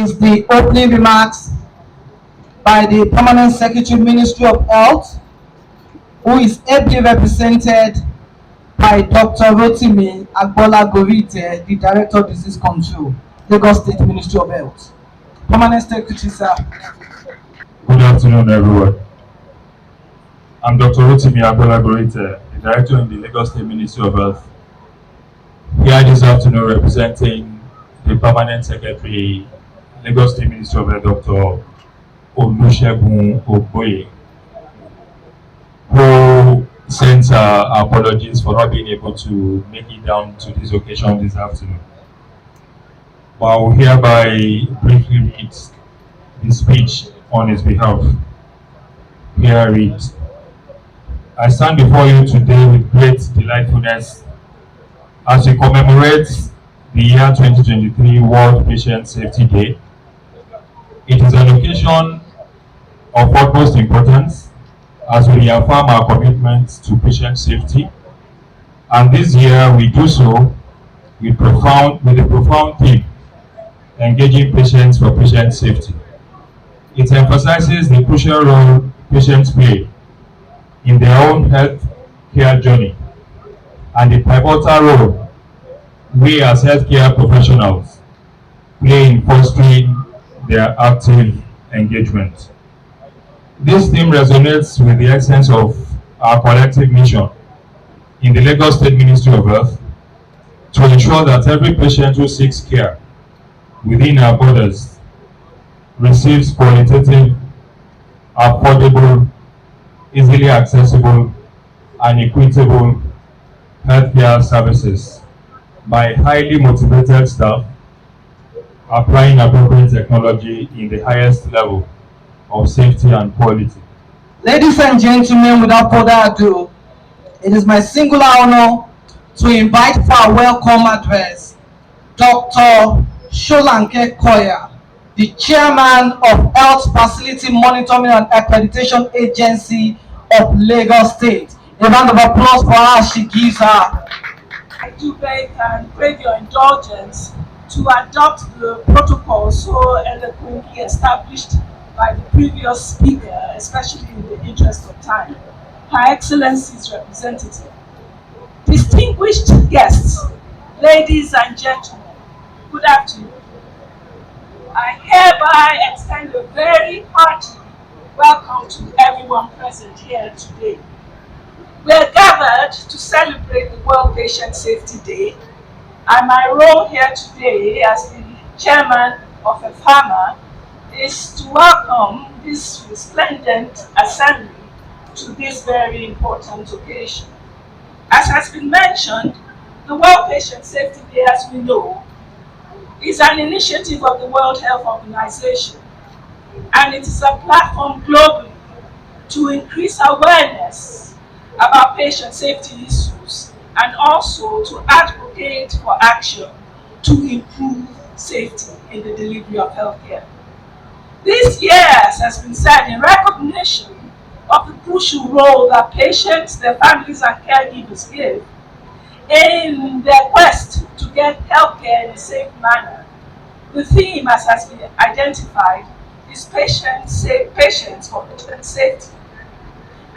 is the opening remarks by the Permanent Secretary, Ministry of Health, who is ably represented by Dr. Rotimi Agbola-Gorite, the Director of Disease Control, Lagos State Ministry of Health. Permanent Secretary, sir. Good afternoon, everyone. I'm Dr. Rotimi Agbola-Gorite, the Director in the Lagos State Ministry of Health. Here this afternoon representing the Permanent Secretary, Lagos State Ministry of Health, Dr. Olusegun Ogboye, who sends apologies for not being able to make it down to this occasion this afternoon. But I will hereby briefly read the speech on his behalf. Here it. I stand before you today with great delightfulness as we commemorate the year 2023 World Patient Safety Day. It is an occasion of utmost importance as we reaffirm our commitment to patient safety, and this year we do so with a profound theme: engaging patients for patient safety. It emphasizes the crucial role patients play in their own health care journey and the pivotal role we as healthcare professionals play in fostering their active engagement. This theme resonates with the essence of our collective mission in the Lagos State Ministry of Health to ensure that every patient who seeks care within our borders receives qualitative, affordable, easily accessible, and equitable healthcare services by highly motivated staff applying appropriate technology in the highest level of safety and quality. Ladies and gentlemen, without further ado, it is my singular honor to invite for our welcome address Dr. Sholanke Koya, the Chairman of Health Facility Monitoring and Accreditation Agency of Lagos State. A round of applause for her as she gives her. I do beg and crave your indulgence to adopt the protocol so eloquently established by the previous speaker, especially in the interest of time. Her Excellency's representative. Distinguished guests, ladies and gentlemen, good afternoon. I hereby extend a very hearty welcome to everyone present here today. We are gathered to celebrate the World Patient Safety Day, and my role here today as the chairman of HEFAMAA is to welcome this resplendent assembly to this very important occasion. As has been mentioned, the World Patient Safety Day, as we know, is an initiative of the World Health Organization, and it is a platform globally to increase awareness about patient safety issues and also to advocate for action to improve safety in the delivery of healthcare. This year has been said in recognition of the crucial role that patients, their families and caregivers give in their quest to get healthcare in a safe manner. The theme, as has been identified, is patients for patient safety.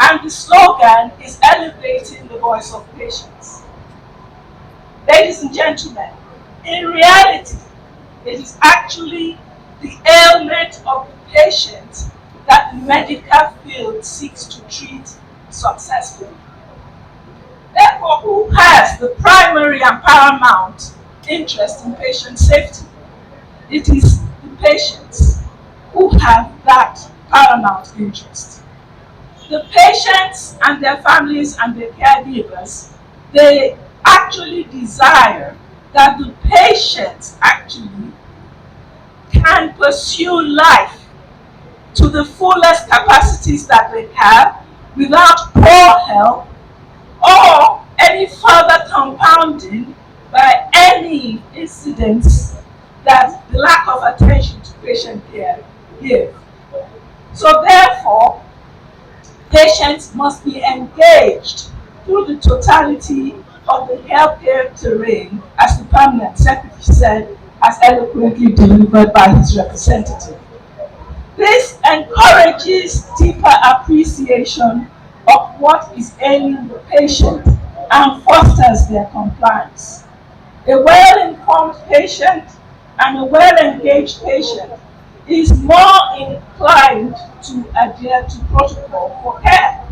And the slogan is elevating the voice of patients. Ladies and gentlemen, in reality, it is actually the ailment of the patient that the medical field seeks to treat successfully. Therefore, who has the primary and paramount interest in patient safety? It is the patients who have that paramount interest. The patients and their families and their caregivers, they actually desire that the patients actually can pursue life to the fullest capacities that they have without poor health or any further compounding by any incidents that the lack of attention to patient care give. So therefore, patients must be engaged through the totality of the healthcare terrain, as the Permanent Secretary said, as eloquently delivered by his representative. This encourages deeper appreciation of what is ailing the patient and fosters their compliance. A well-informed patient and a well-engaged patient is more inclined to adhere to protocol for care.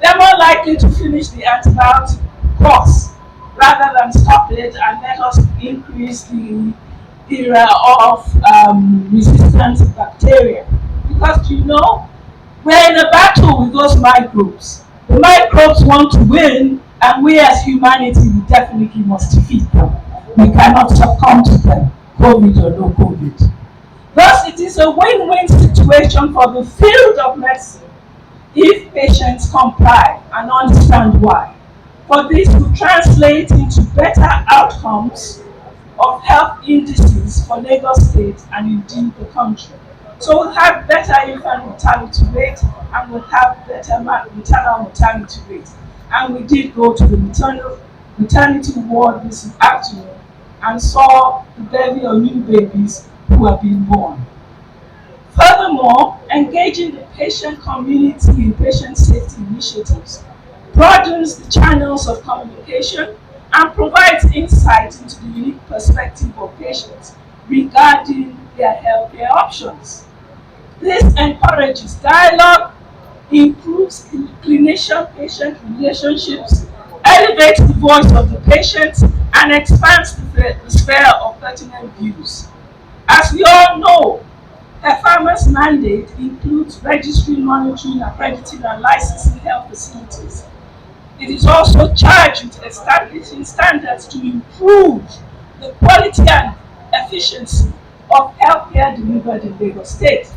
They're more likely to finish the antibiotic course rather than stop it and let us increase the era of resistant bacteria. Because we're in a battle with those microbes. The microbes want to win, and we as humanity, we definitely must defeat them. We cannot succumb to them, COVID or no COVID. Thus, it is a win-win situation for the field of medicine if patients comply and understand why. For this to translate into better outcomes of health indices for Lagos State and indeed the country. So we'll have better infant mortality rate and we'll have better maternal mortality rate. And we did go to the maternity ward this afternoon and saw the bevy of new babies who are being born. Furthermore, engaging the patient community in patient safety initiatives broadens the channels of communication and provides insight into the unique perspective of patients regarding their healthcare options. This encourages dialogue, improves clinician-patient relationships, elevates the voice of the patient, and expands the sphere of pertinent views. As we all know, HEFAMAA's mandate includes registering, monitoring, accrediting, and licensing health facilities. It is also charged with establishing standards to improve the quality and efficiency of healthcare delivered in Lagos State.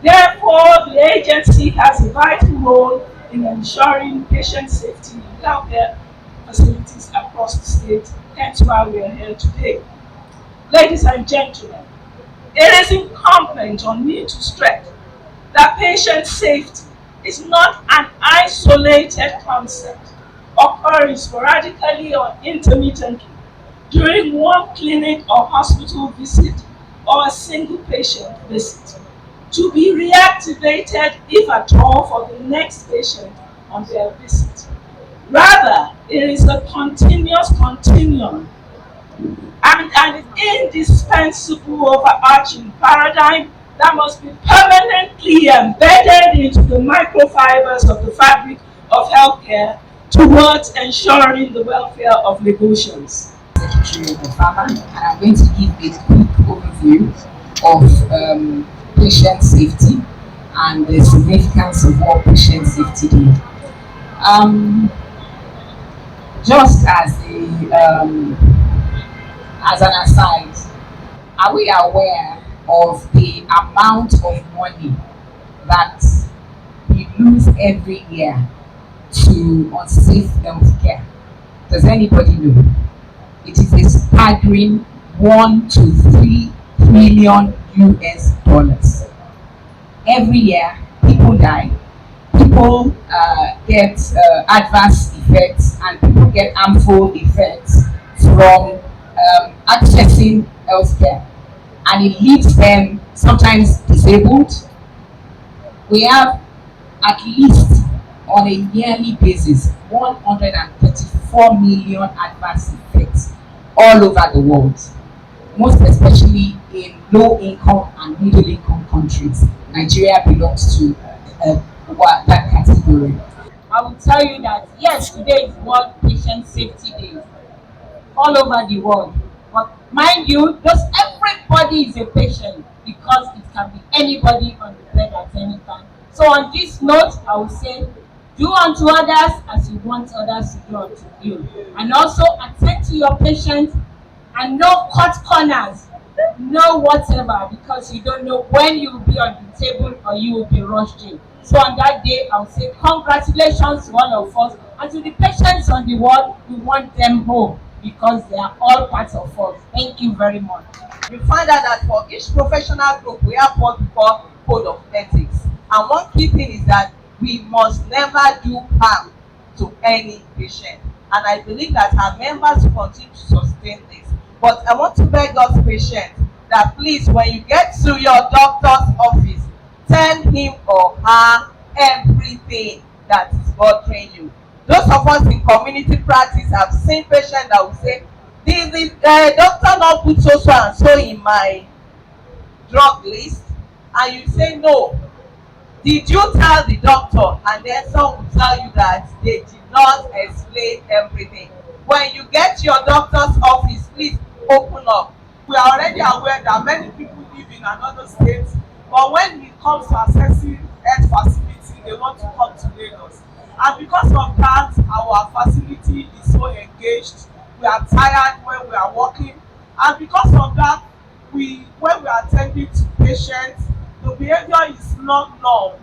Therefore, the agency has a vital role in ensuring patient safety in healthcare facilities across the state, hence why we are here today. Ladies and gentlemen, it is incumbent on me to stress that patient safety is not an isolated concept occurring sporadically or intermittently during one clinic or hospital visit or a single patient visit, to be reactivated if at all for the next patient on their visit. Rather, it is a continuous continuum and an indispensable overarching paradigm that must be permanently embedded into the microfibers of the fabric of healthcare towards ensuring the welfare of Lagosians. Secretary of HEFAMAA, and I'm going to give a quick overview of patient safety and the significance of what patient safety do. Just as an aside, are we aware of the amount of money that we lose every year to unsafe healthcare? Does anybody know? It is a staggering 1 to 3 trillion US dollars. Every year, people die, people get adverse effects, and people get harmful effects from accessing healthcare, and it leaves them sometimes disabled. We have at least on a yearly basis 134 million adverse effects all over the world, most especially in low income and middle income countries. Nigeria belongs to that category. I will tell you that yes, today is World Patient Safety Day all over the world. But mind you, everybody is a patient, because it can be anybody on the bed at any time. So on this note, I will say, do unto others as you want others to do unto you. And also attend to your patients and no cut corners, no whatever, because you don't know when you will be on the table or you will be rushed in. So on that day, I will say congratulations to all of us, and to the patients on the ward, we want them home because they are all parts of us. Thank you very much. We find out that for each professional group, we have what we call code of ethics. And one key thing is that we must never do harm to any patient. And I believe that our members will continue to sustain this. But I want to beg us patients that please, when you get to your doctor's office, tell him or her everything that is bothering you. Those of us in community practice have seen patients that will say, the doctor not put so and so in my drug list, and you say no. Did you tell the doctor? And then some will tell you that they did not explain everything. When you get to your doctor's office, please open up. We are already aware that many people live in another state, but when it comes to accessing health facility, they want to come to Lagos. And because of that, our facility is so engaged. We are tired when we are working, and because of that, when we are attending to patients, the behavior is not normal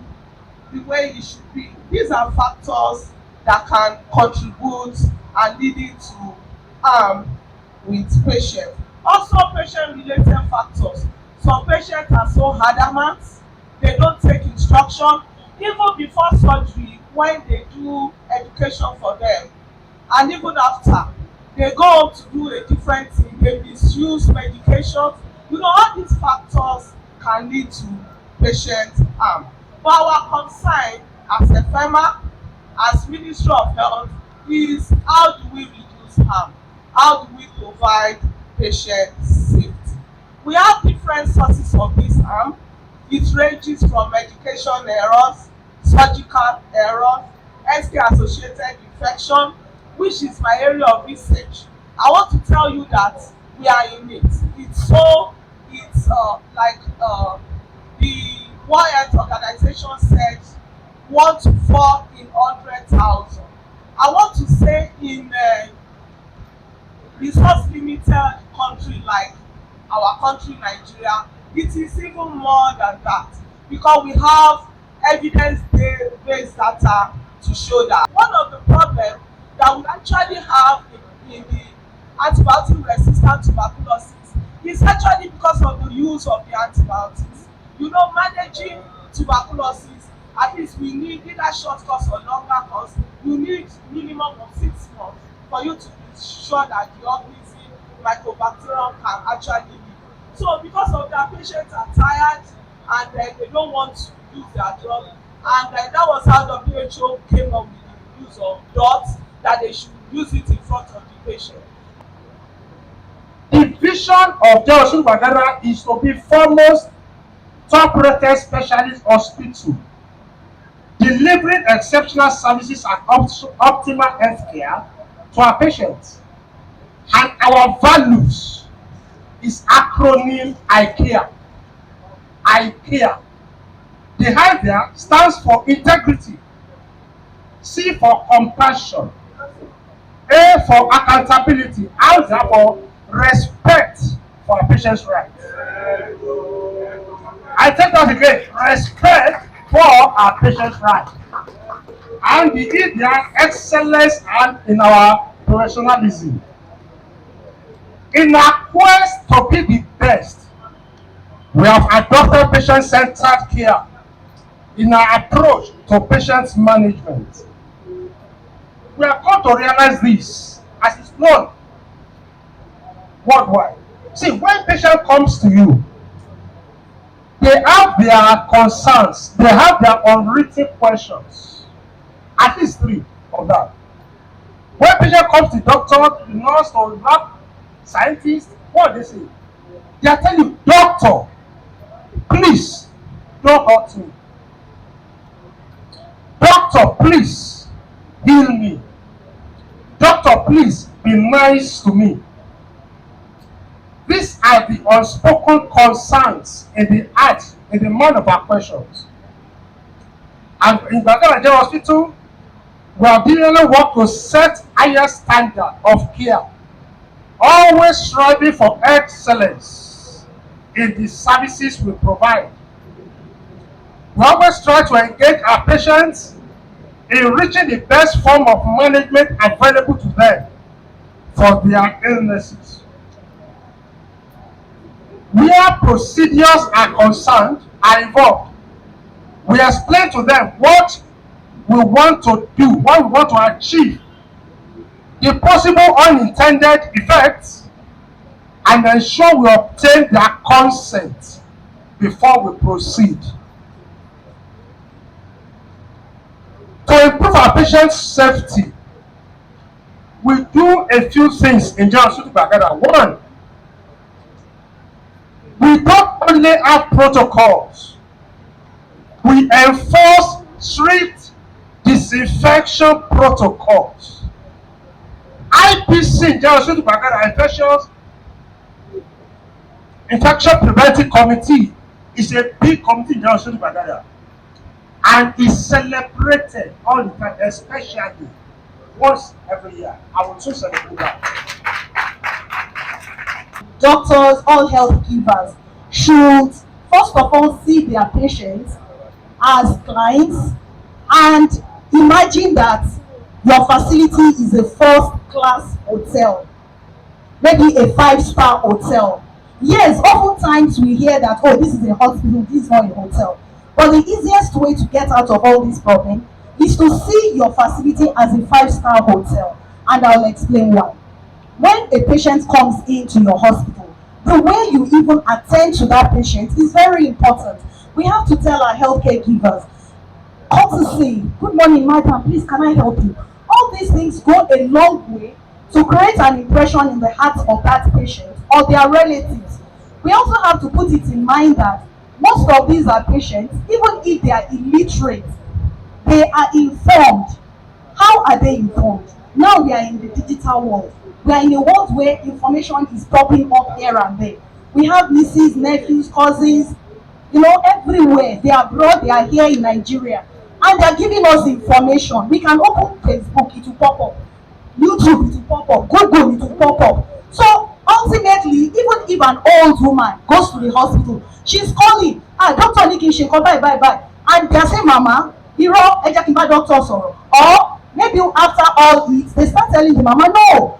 the way it should be. These are factors that can contribute and leading to harm with patients. Also, patient-related factors. Some patients are so adamant, they don't take instruction. Even before surgery, when they do education for them, and even after, they go home to do a different thing. They misuse medications. You know, all these factors can lead to patient harm. But our concern as HEFAMAA, as Ministry of Health, is how do we reduce harm? How do we provide patient safety? We have different sources of this harm. It ranges from medication errors, surgical errors, healthcare associated infection, which is my area of research. I want to tell you that we are in it. It's like the World Health Organization said 1 to 4 in 100,000. I want to say in resource limited country like our country Nigeria, it is even more than that, because we have evidence-based data to show that. One of the problems that we actually have in the antibiotic resistant tuberculosis is actually because of the use of the antibiotics. You know, managing tuberculosis, at least we need either short course or longer course. You need minimum of 6 months for you to be sure that the organism mycobacterium can actually live. So because of that, patients are tired and they don't want to use their drug, and that was how WHO came up with the use of dots, that they should use it in front of the patient. The vision of Johnson Bagara is to be foremost top-rated specialist hospital, delivering exceptional services and optimal healthcare to our patients. And our values is acronym ICARE. ICARE. The I there stands for integrity, C for compassion, A for accountability, and for respect for our patients' rights. I take that again, respect for our patients' rights. And the E there, excellence and in our professionalism. In our quest to be the best, we have adopted patient-centered care in our approach to patient management. We have come to realize this as it's known worldwide. See, when a patient comes to you, they have their concerns, they have their unwritten questions, at least 3 of that. When a patient comes to the doctor, the nurse, or the lab scientist, what they say? They are telling you, doctor, please don't hurt me. Doctor, please heal me. Doctor, please be nice to me. These are the unspoken concerns in the heart, in the mind of our questions. And in Bagara General Hospital, we are really work to set higher standard of care, always striving for excellence in the services we provide. We always try to engage our patients in reaching the best form of management available to them for their illnesses. Where procedures are concerned, are involved, we explain to them what we want to do, what we want to achieve, the possible unintended effects, and ensure we obtain their consent before we proceed. To improve our patients' safety, we do a few things in General Hospital Bagada. One, we don't only have protocols, we enforce strict disinfection protocols. IPC in General Hospital Bagada, Infection Preventive Committee, is a big committee in General Hospital Bagada, and is celebrated all the time, especially once every year. I will too celebrate that. Doctors, all health givers should first of all see their patients as clients, and imagine that your facility is a first-class hotel, maybe a 5-star hotel. Yes, oftentimes we hear that, oh, this is a hospital, this is not a hotel. But the easiest way to get out of all this problem is to see your facility as a 5-star hotel, and I'll explain why. When a patient comes into your hospital, the way you even attend to that patient is very important. We have to tell our healthcare givers, courtesy, good morning, madam, please, can I help you? All these things go a long way to create an impression in the heart of that patient or their relatives. We also have to put it in mind that most of these are patients, even if they are illiterate, they are informed. How are they informed? Now we are in the digital world. We are in a world where information is popping up here and there. We have nieces, nephews, cousins, everywhere. They are abroad, they are here in Nigeria, and they are giving us information. We can open Facebook, it will pop up. YouTube, it will pop up. Google, it will pop up. So ultimately, even if an old woman goes to the hospital, she's calling, Dr. Nikki, she call bye, and they are saying, Mama, doctor sọ̀rọ̀. Or maybe after all it, they start telling the mama, no,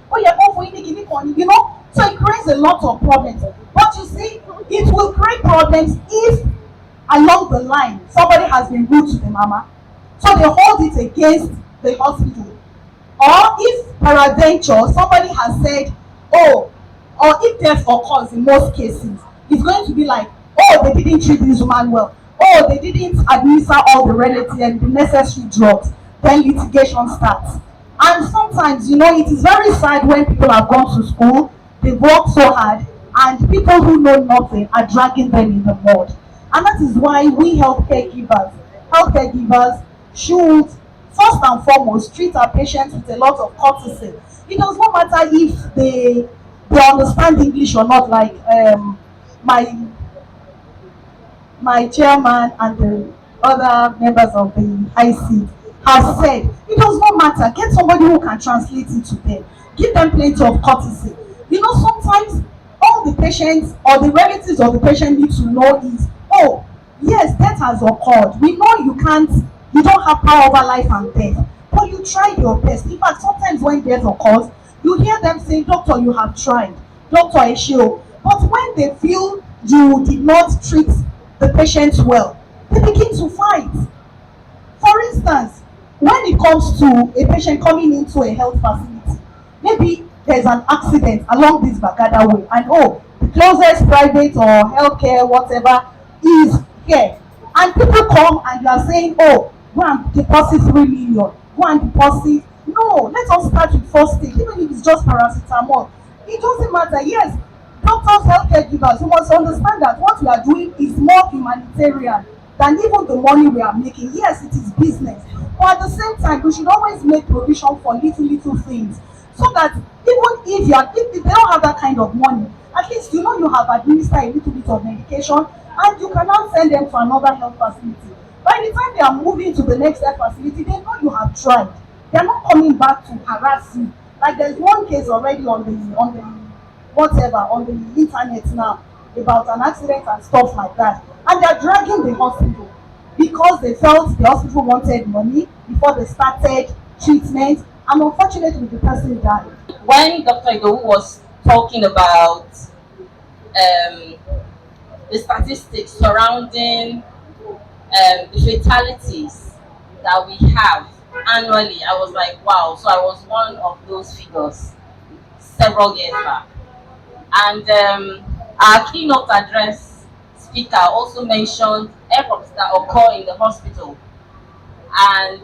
so it creates a lot of problems. But you see, it will create problems if along the line somebody has been rude to the mama, so they hold it against the hospital. Or if peradventure somebody has said, oh, or if death occurs in most cases, it's going to be like, oh, they didn't treat this woman well, oh, they didn't administer all the relatives and the necessary drugs, then litigation starts. And sometimes, it is very sad when people have gone to school, they've worked so hard, and people who know nothing are dragging them in the mud. And that is why we healthcare givers should first and foremost treat our patients with a lot of courtesy. It does not matter if they understand English or not, like my chairman and the other members of the IC have said, it does not matter. Get somebody who can translate it to them. Give them plenty of courtesy. Sometimes all the patients or the relatives of the patient need to know is, oh, yes, death has occurred. We know you don't have power over life and death, but you tried your best. In fact, sometimes when death occurs, you hear them say, doctor, you have tried. Doctor Eshio. But when they feel you did not treat the patient well, they begin to fight. For instance, when it comes to a patient coming into a health facility, maybe there's an accident along this Bagada way, and the closest private or healthcare, whatever, is here. And people come and you are saying, oh, go and deposit 3 million, go and deposit. No, let us start with first aid, even if it's just paracetamol. It doesn't matter. Yes, doctors, healthcare givers, you must understand that what we are doing is more humanitarian than even the money we are making. Yes, it is business, but at the same time, we should always make provision for little things, so that even if they don't have that kind of money, at least you have administered a little bit of medication, and you cannot send them to another health facility. By the time they are moving to the next health facility, they know you have tried. They are not coming back to harass you. Like there's one case already on the internet now about an accident and stuff like that, and they are dragging the hospital because they felt the hospital wanted money before they started treatment, and unfortunately the person died. When Dr. Idowu was talking about the statistics surrounding the fatalities that we have annually, I was like, wow. So I was one of those figures several years back. And our keynote address speaker also mentioned errors that occur in the hospital. And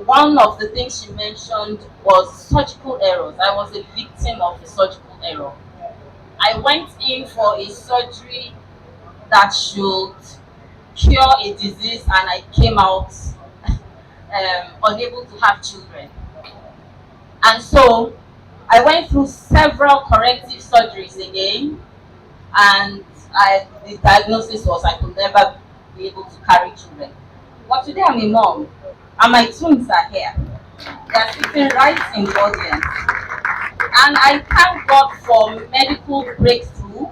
one of the things she mentioned was surgical errors. I was a victim of a surgical error. I went in for a surgery that should cure a disease, and I came out unable to have children. And so I went through several corrective surgeries again, and the diagnosis was I could never be able to carry children. But today I'm a mom, and my twins are here. They are sitting right in the audience. And I thank God for medical breakthrough,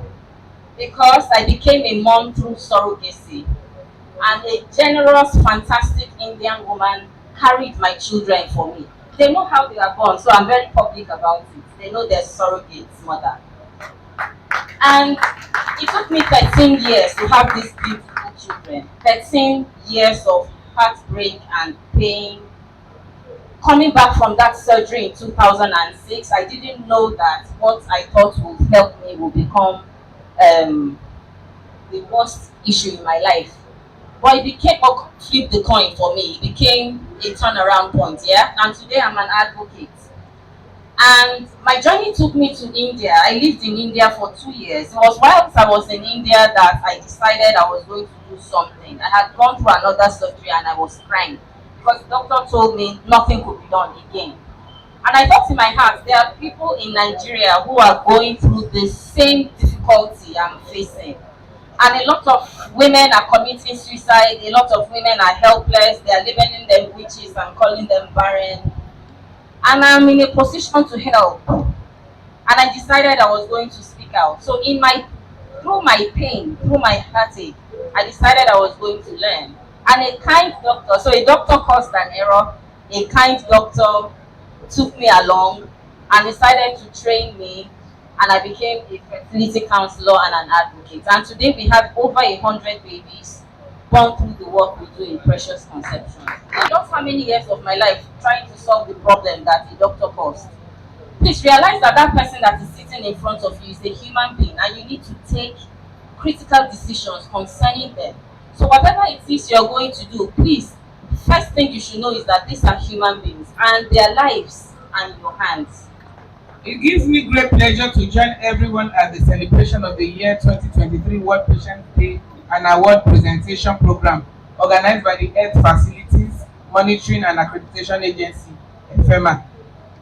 because I became a mom through surrogacy. And a generous, fantastic Indian woman carried my children for me. They know how they are born, so I'm very public about it. They know their surrogate mother. And it took me 13 years to have these beautiful children. 13 years of heartbreak and pain. Coming back from that surgery in 2006, I didn't know that what I thought would help me would become the worst issue in my life. But it became a flip the coin for me. It became a turnaround point, yeah? And today I'm an advocate. And my journey took me to India. I lived in India for 2 years. It was whilst I was in India that I decided I was going to do something. I had gone through another surgery and I was crying because the doctor told me nothing could be done again. And I thought in my heart, there are people in Nigeria who are going through the same difficulty I'm facing. And a lot of women are committing suicide, a lot of women are helpless, they are labeling them witches and calling them barren. And I'm in a position to help. And I decided I was going to speak out. So through my pain, through my heartache, I decided I was going to learn. And a kind doctor, so a doctor caused an error, a kind doctor took me along and decided to train me, and I became a fertility counselor and an advocate. And today we have over 100 babies born through the work we do in precious conception. I lost how many years of my life trying to solve the problem that the doctor caused. Please realize that that person that is sitting in front of you is a human being, and you need to take critical decisions concerning them. So whatever it is you're going to do, please, first thing you should know is that these are human beings and their lives are in your hands. It gives me great pleasure to join everyone at the celebration of the year 2023 World Patient Day and Award Presentation Program organized by the Health Facilities Monitoring and Accreditation Agency, HEFAMAA.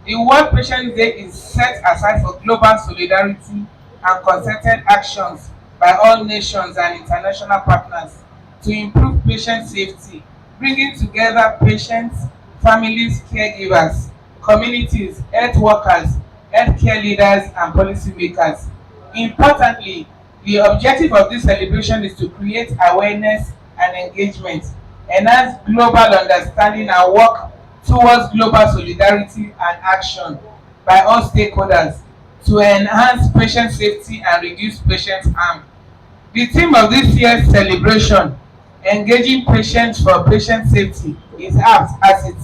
The World Patient Day is set aside for global solidarity and concerted actions by all nations and international partners to improve patient safety, bringing together patients, families, caregivers, communities, health workers, healthcare leaders, and policymakers. Importantly, the objective of this celebration is to create awareness and engagement, enhance global understanding, and work towards global solidarity and action by all stakeholders to enhance patient safety and reduce patient harm. The theme of this year's celebration, Engaging Patients for Patient Safety, is apt as it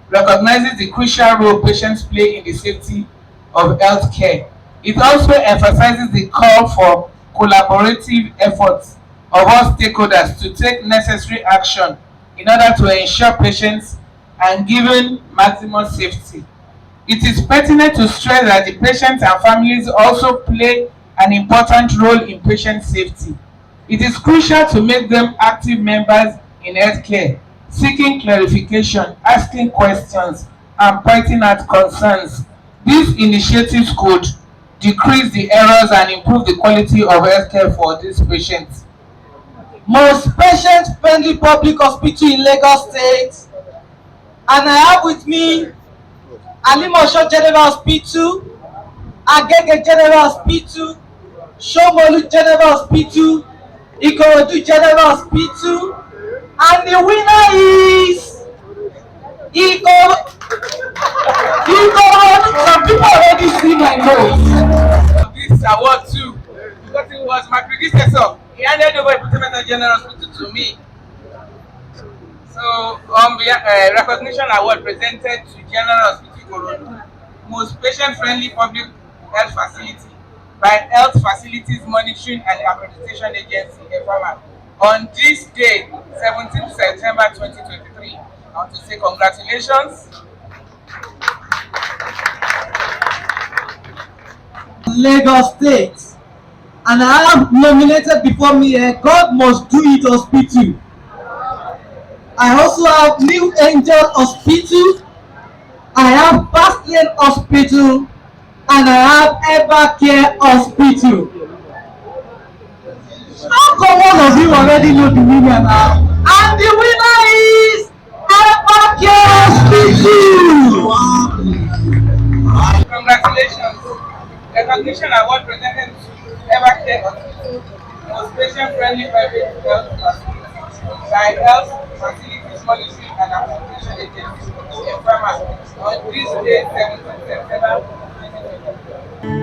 recognizes the crucial role patients play in the safety of healthcare. It also emphasizes the call for collaborative efforts of all stakeholders to take necessary action in order to ensure patients are given maximum safety. It is pertinent to stress that the patients and families also play an important role in patient safety. It is crucial to make them active members in healthcare, seeking clarification, asking questions, and pointing out concerns. These initiatives could decrease the errors and improve the quality of healthcare for these patients. Most patient-friendly public hospital in Lagos State, and I have with me Alimosho General Hospital, Agege General Hospital, Shomolu General Hospital, Ikorodu General Hospital, and the winner is Ikorodu. Some people already see my nose. This award too, because it was my predecessor. He handed over Department General Hospital to me. So, recognition award presented to General Hospital Ikorodu, most patient-friendly public health facility. by Health Facilities Monitoring and Accreditation Agency, HEFAMAA, on this day, 17th September 2023. I want to say congratulations. Lagos State, and I have nominated before me a God Must Do It Hospital. I also have New Angel Hospital, I have Fast Lane Hospital, and I have Evercare Hospital. How come one of you already know the winner now? And the winner is Evercare Hospital. Congratulations. Recognition award presented to Evercare Hospital, most patient-friendly private health facility by Health Facilities Monitoring and Accreditation Agency, HEFAMAA, on this day, 17th September 2023.